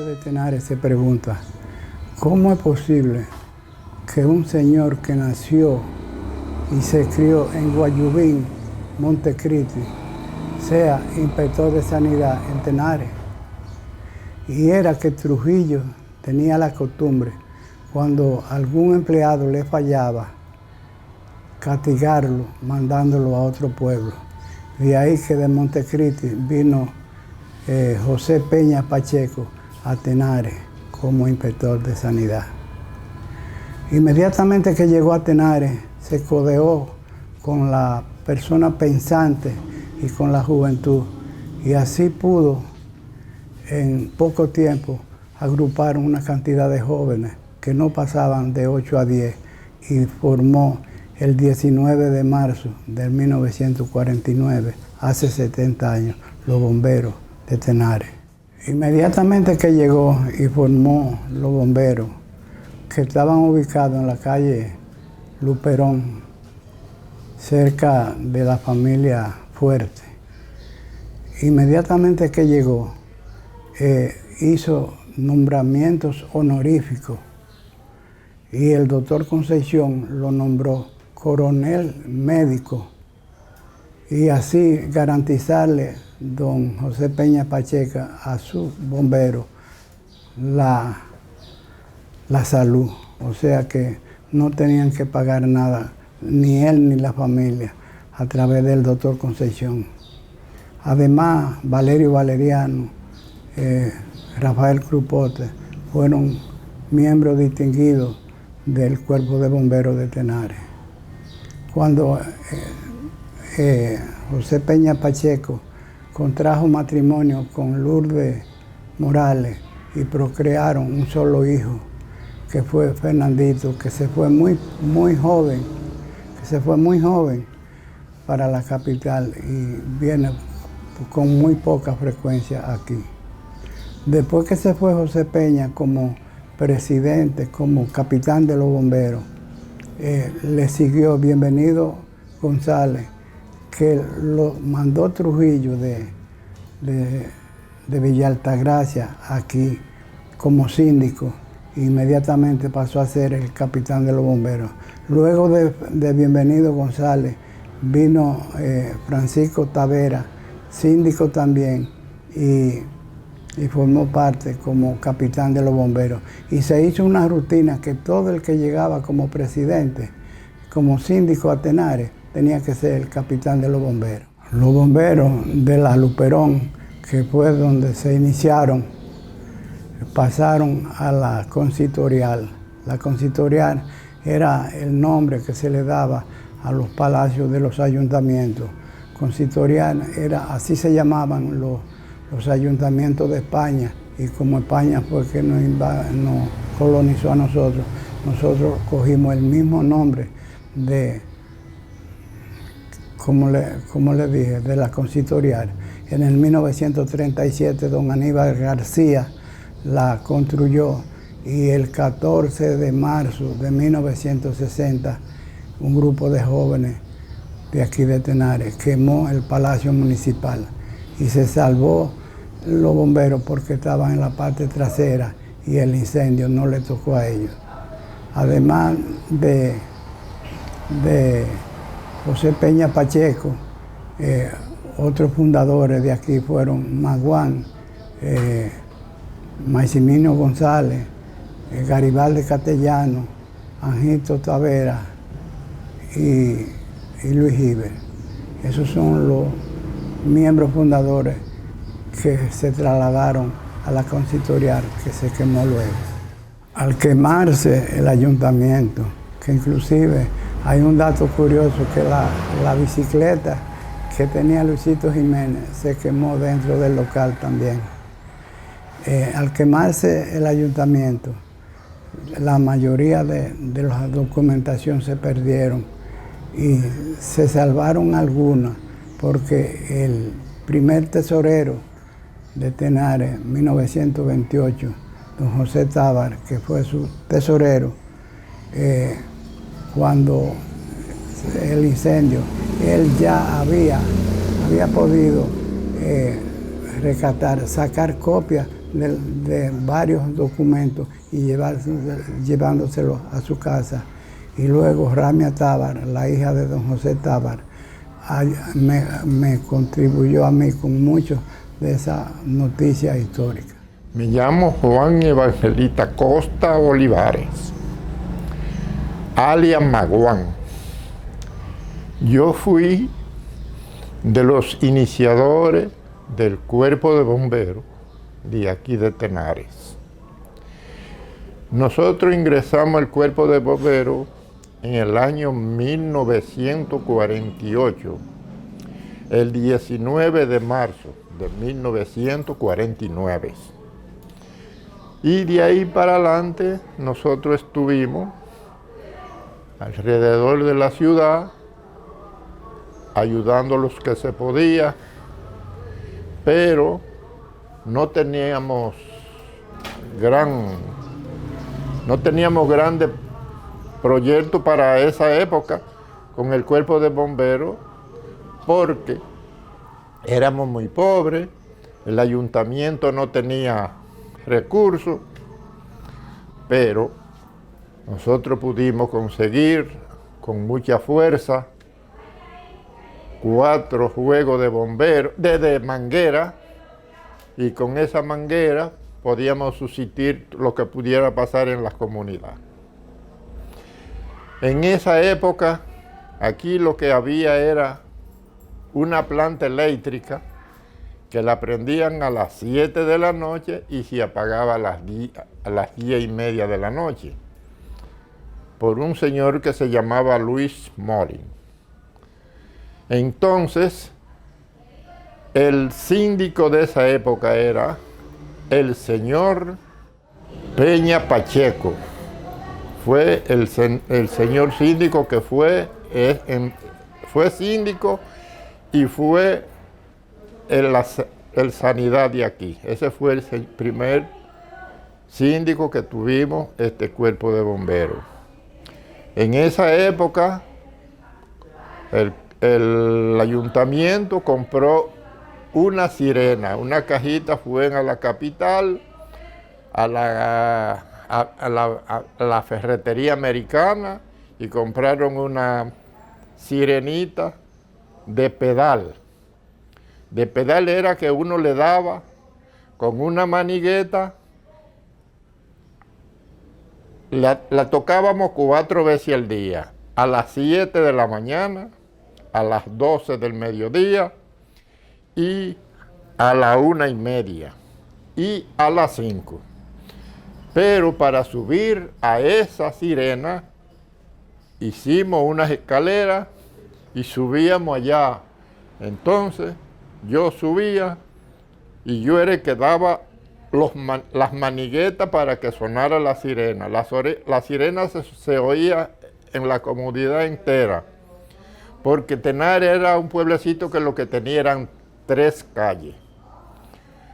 de Tenares se pregunta, ¿cómo es posible que un señor que nació y se crió en Guayubín, Montecristi, sea inspector de sanidad en Tenares? Y era que Trujillo tenía la costumbre, cuando algún empleado le fallaba, castigarlo mandándolo a otro pueblo. De ahí que de Montecristi vino José Peña Pacheco a Tenares como inspector de sanidad. Inmediatamente que llegó a Tenares, se codeó con la persona pensante y con la juventud, y así pudo en poco tiempo agrupar una cantidad de jóvenes que no pasaban de 8 a 10 y formó el 19 de marzo de 1949, hace 70 años, los bomberos de Tenares. Inmediatamente que llegó y formó los bomberos, que estaban ubicados en la calle Luperón, cerca de la familia Fuerte. Inmediatamente que llegó, hizo nombramientos honoríficos y el doctor Concepción lo nombró coronel médico, y así garantizarle don José Peña Pacheco a sus bomberos la salud, o sea que no tenían que pagar nada, ni él ni la familia, a través del doctor Concepción. Además, Valerio Valeriano, Rafael Crupote, fueron miembros distinguidos del Cuerpo de Bomberos de Tenares. Cuando José Peña Pacheco contrajo matrimonio con Lourdes Morales y procrearon un solo hijo, que fue Fernandito, que se fue muy joven para la capital y viene con muy poca frecuencia aquí. Después que se fue José Peña como presidente, como capitán de los bomberos, le siguió Bienvenido González, que lo mandó Trujillo de Villa Altagracia aquí como síndico. Inmediatamente pasó a ser el capitán de los bomberos. Luego de Bienvenido González vino Francisco Tavera, síndico también, y formó parte como capitán de los bomberos. Y se hizo una rutina que todo el que llegaba como presidente, como síndico a Tenares, tenía que ser el capitán de los bomberos. Los bomberos de la Luperón, que fue donde se iniciaron, pasaron a la consistorial. La consistorial era el nombre que se le daba a los palacios de los ayuntamientos. Consistorial era, así se llamaban los ayuntamientos de España, y como España fue que nos colonizó a nosotros cogimos el mismo nombre de, como le dije, de la consistorial. En el 1937 don Aníbal García la construyó, y el 14 de marzo de 1960 un grupo de jóvenes de aquí de Tenares quemó el Palacio Municipal, y se salvó los bomberos porque estaban en la parte trasera y el incendio no le tocó a ellos. Además de José Peña Pacheco, otros fundadores de aquí fueron Maguán, Maximino González, Garibaldi Castellano, Anjito Tavera y Luis Iber. Esos son los miembros fundadores que se trasladaron a la consistorial, que se quemó luego. Al quemarse el ayuntamiento, que inclusive hay un dato curioso, que la bicicleta que tenía Luisito Jiménez se quemó dentro del local también. Al quemarse el ayuntamiento, la mayoría de la documentación se perdieron, y se salvaron algunas porque el primer tesorero de Tenares, en 1928, don José Tábar, que fue su tesorero, cuando el incendio, él ya había podido sacar copias de varios documentos y llevándoselos a su casa. Y luego Ramia Tábar, la hija de don José Tábar, me contribuyó a mí con mucho de esa noticia histórica. Me llamo Juan Evangelista Costa Olivares, alias Maguán. Yo fui de los iniciadores del Cuerpo de Bomberos de aquí de Tenares. Nosotros ingresamos al Cuerpo de Bomberos en el año 1948, el 19 de marzo de 1949. Y de ahí para adelante nosotros estuvimos alrededor de la ciudad, ayudando a los que se podía, pero no teníamos grandes proyectos para esa época con el Cuerpo de Bomberos, porque éramos muy pobres, el ayuntamiento no tenía recursos, pero nosotros pudimos conseguir con mucha fuerza 4 juegos de bomberos, de manguera, y con esa manguera podíamos subsistir lo que pudiera pasar en las comunidades. En esa época, aquí lo que había era una planta eléctrica que la prendían a las 7 de la noche y se apagaba a las 10:30 de la noche, por un señor que se llamaba Luis Molin. Entonces, el síndico de esa época era el señor Peña Pacheco. Fue el señor síndico que fue síndico y fue el sanidad de aquí. Ese fue el primer síndico que tuvimos este Cuerpo de Bomberos. En esa época, el ayuntamiento compró una sirena, una cajita, fue a la capital, a la ferretería americana, y compraron una sirenita de pedal. De pedal era que uno le daba con una manigueta, la tocábamos 4 veces al día, a las 7 de la mañana, a las 12 del mediodía y a la 1:30 y a las 5. Pero para subir a esa sirena hicimos unas escaleras y subíamos allá. Entonces yo subía y yo era el que daba las maniguetas para que sonara la sirena. La sirena se oía en la comunidad entera, porque Tenares era un pueblecito que lo que tenía eran 3 calles.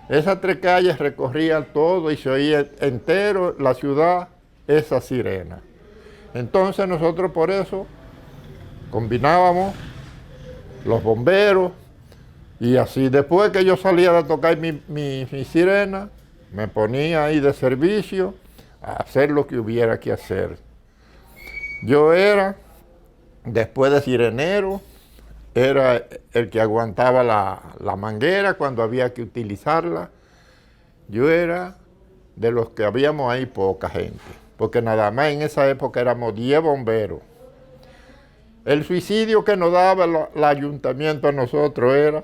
Esas 3 calles recorrían todo y se oía entero la ciudad esa sirena. Entonces nosotros por eso combinábamos los bomberos, y así después que yo salía de tocar mi sirena, me ponía ahí de servicio a hacer lo que hubiera que hacer. Yo era, después de sirenero, era el que aguantaba la manguera cuando había que utilizarla. Yo era de los que habíamos ahí poca gente, porque nada más en esa época éramos 10 bomberos. El subsidio que nos daba el ayuntamiento a nosotros era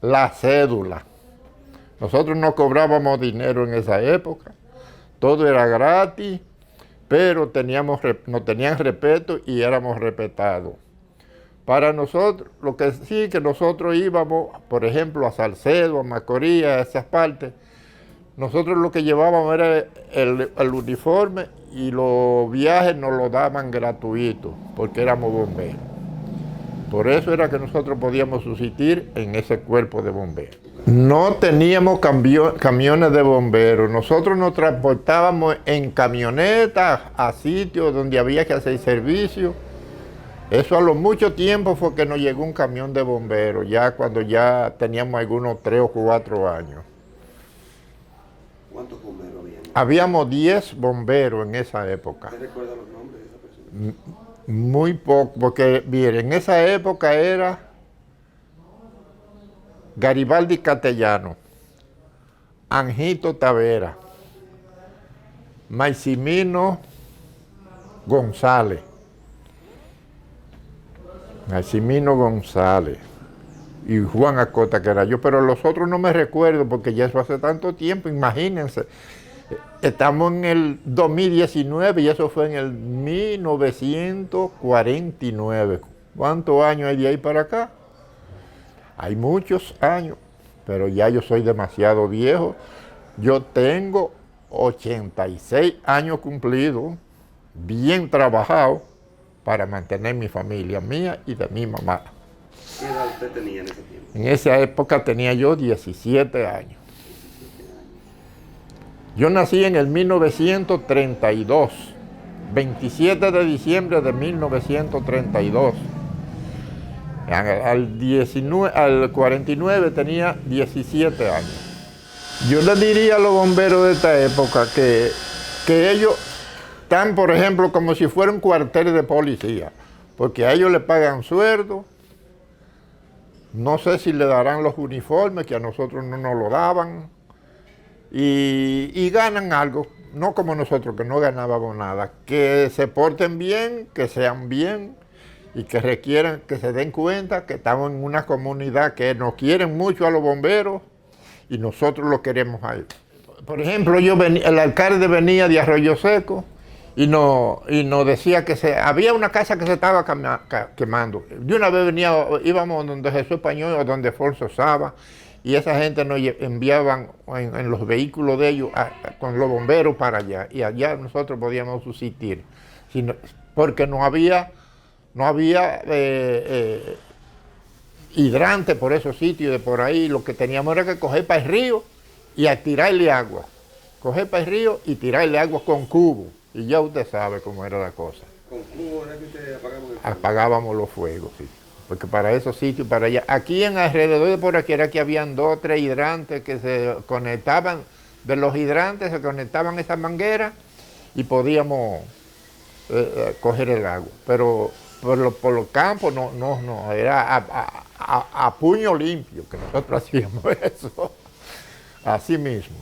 la cédula. Nosotros no cobrábamos dinero en esa época, todo era gratis, pero nos tenían respeto y éramos respetados. Para nosotros, lo que sí que nosotros íbamos, por ejemplo, a Salcedo, a Macorís, a esas partes, nosotros lo que llevábamos era el uniforme, y los viajes nos los daban gratuitos, porque éramos bomberos. Por eso era que nosotros podíamos subsistir en ese Cuerpo de Bomberos. No teníamos camiones de bomberos, nosotros nos transportábamos en camionetas a sitios donde había que hacer servicio. Eso a lo mucho tiempo fue que nos llegó un camión de bomberos, ya cuando ya teníamos algunos 3 o 4 años. ¿Cuántos bomberos había? Habíamos 10 bomberos en esa época. ¿Usted recuerda los nombres de esa persona? Muy poco, porque miren, en esa época era Garibaldi Castellano, Anjito Tavera, Maximino González, y Juan Acota, que era yo, pero los otros no me recuerdo porque ya eso hace tanto tiempo, imagínense. Estamos en el 2019 y eso fue en el 1949. ¿Cuántos años hay de ahí para acá? Hay muchos años, pero ya yo soy demasiado viejo. Yo tengo 86 años cumplidos, bien trabajado, para mantener mi familia mía y de mi mamá. ¿Qué edad usted tenía en ese tiempo? En esa época tenía yo 17 años. Yo nací en el 1932, 27 de diciembre de 1932. Al 49 tenía 17 años. Yo le diría a los bomberos de esta época que ellos están, por ejemplo, como si fueran cuarteles de policía, porque a ellos les pagan sueldo. No sé si le darán los uniformes, que a nosotros no nos lo daban. Y ganan algo, no como nosotros, que no ganábamos nada. Que se porten bien, que sean bien y que requieran, que se den cuenta que estamos en una comunidad que nos quieren mucho a los bomberos y nosotros lo queremos a ellos. Por ejemplo, el alcalde venía de Arroyo Seco y nos decía que había una casa que se estaba quemando. De una vez íbamos donde Jesús Español o donde Alfonso Saba, y esa gente nos enviaban en los vehículos de ellos con los bomberos para allá, y allá nosotros podíamos subsistir, porque no había hidrante por esos sitios de por ahí. Lo que teníamos era que coger para el río y a tirarle agua. Coger para el río y tirarle agua con cubo. Y ya usted sabe cómo era la cosa. ¿Con cubo era que usted apagaba el fuego? Apagábamos los fuegos, sí. Porque para esos sitios, para allá. Aquí en alrededor de por aquí era que habían 2 o 3 hidrantes que se conectaban. De los hidrantes se conectaban esas mangueras y podíamos coger el agua. Pero por los campos no, era a puño limpio que nosotros hacíamos eso. Así mismo.